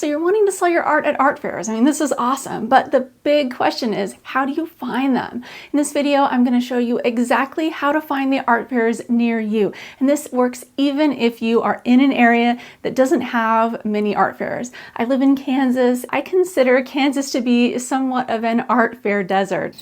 So you're wanting to sell your art at art fairs. I mean, this is awesome, but the big question is, how do you find them? In this video, I'm going to show you exactly how to find the art fairs near you. And this works even if you are in an area that doesn't have many art fairs. I live in Kansas. I consider Kansas to be somewhat of an art fair desert.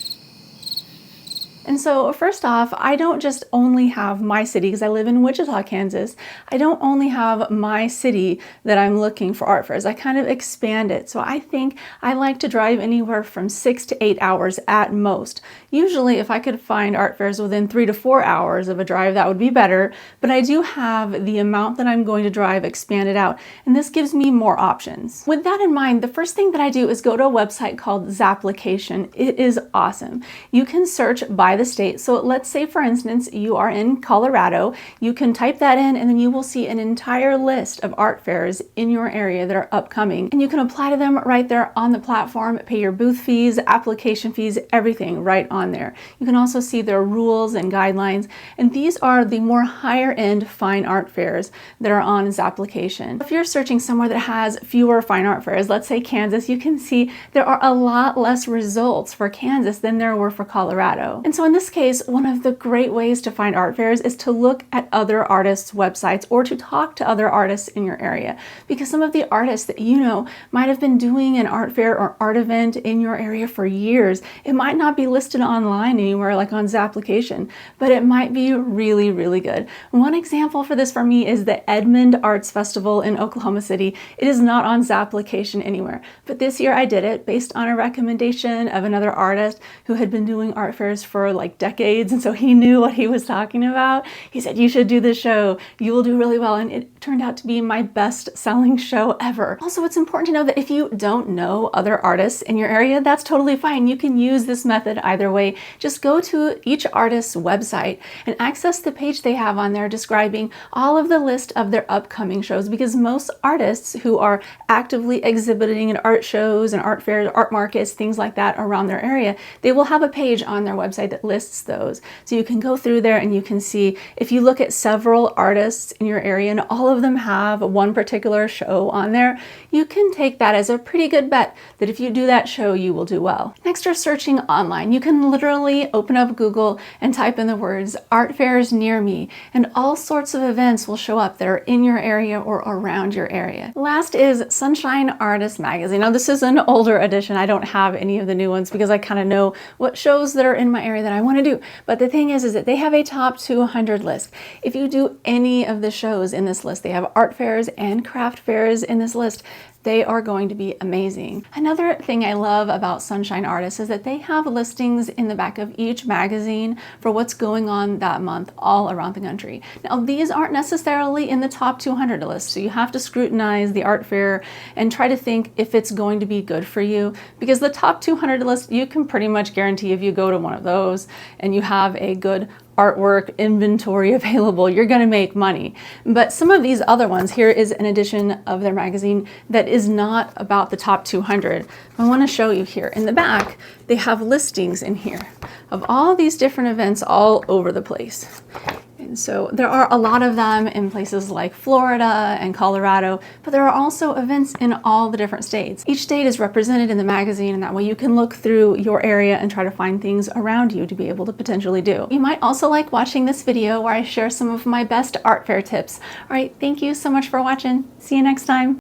And so first off, I don't just only have my city, because I live in Wichita, Kansas. I don't only have my city that I'm looking for art fairs. I kind of expand it. So I think I like to drive anywhere from 6 to 8 hours at most. Usually if I could find art fairs within 3 to 4 hours of a drive, that would be better. But I do have the amount that I'm going to drive expanded out, and this gives me more options. With that in mind, the first thing that I do is go to a website called Zapplication. It is awesome. You can search by the state. So let's say, for instance, you are in Colorado. You can type that in and then you will see an entire list of art fairs in your area that are upcoming. And you can apply to them right there on the platform, pay your booth fees, application fees, everything right on there. You can also see their rules and guidelines. And these are the more higher end fine art fairs that are on Zapplication. If you're searching somewhere that has fewer fine art fairs, let's say Kansas, you can see there are a lot less results for Kansas than there were for Colorado. And so in this case, one of the great ways to find art fairs is to look at other artists' websites or to talk to other artists in your area, because some of the artists that you know might have been doing an art fair or art event in your area for years. It might not be listed online anywhere like on Zapplication, but it might be really, really good. One example for this for me is the Edmond Arts Festival in Oklahoma City. It is not on Zapplication anywhere, but this year I did it based on a recommendation of another artist who had been doing art fairs for like decades, and so he knew what he was talking about. He said, you should do this show, you will do really well, and it turned out to be my best selling show ever. Also, it's important to know that if you don't know other artists in your area, that's totally fine. You can use this method either way. Just go to each artist's website and access the page they have on there describing all of the list of their upcoming shows, because most artists who are actively exhibiting at art shows and art fairs, art markets, things like that around their area, they will have a page on their website that lists those. So you can go through there and you can see, if you look at several artists in your area and all of them have one particular show on there, you can take that as a pretty good bet that if you do that show, you will do well. Next are searching online. You can literally open up Google and type in the words art fairs near me, and all sorts of events will show up that are in your area or around your area. Last is Sunshine Artist Magazine. Now this is an older edition. I don't have any of the new ones because I kind of know what shows that are in my area that I want to do. But the thing is that they have a top 200 list. If you do any of the shows in this list, they have art fairs and craft fairs in this list, they are going to be amazing. Another thing I love about Sunshine Artists is that they have listings in the back of each magazine for what's going on that month all around the country. Now, these aren't necessarily in the top 200 list, so you have to scrutinize the art fair and try to think if it's going to be good for you, because the top 200 list, you can pretty much guarantee if you go to one of those and you have a good artwork inventory available, you're going to make money. But some of these other ones, here is an edition of their magazine that is not about the top 200. I want to show you here in the back, they have listings in here of all these different events all over the place. And so there are a lot of them in places like Florida and Colorado, but there are also events in all the different states. Each state is represented in the magazine, and that way you can look through your area and try to find things around you to be able to potentially do. You might also like watching this video where I share some of my best art fair tips. All right, thank you so much for watching. See you next time.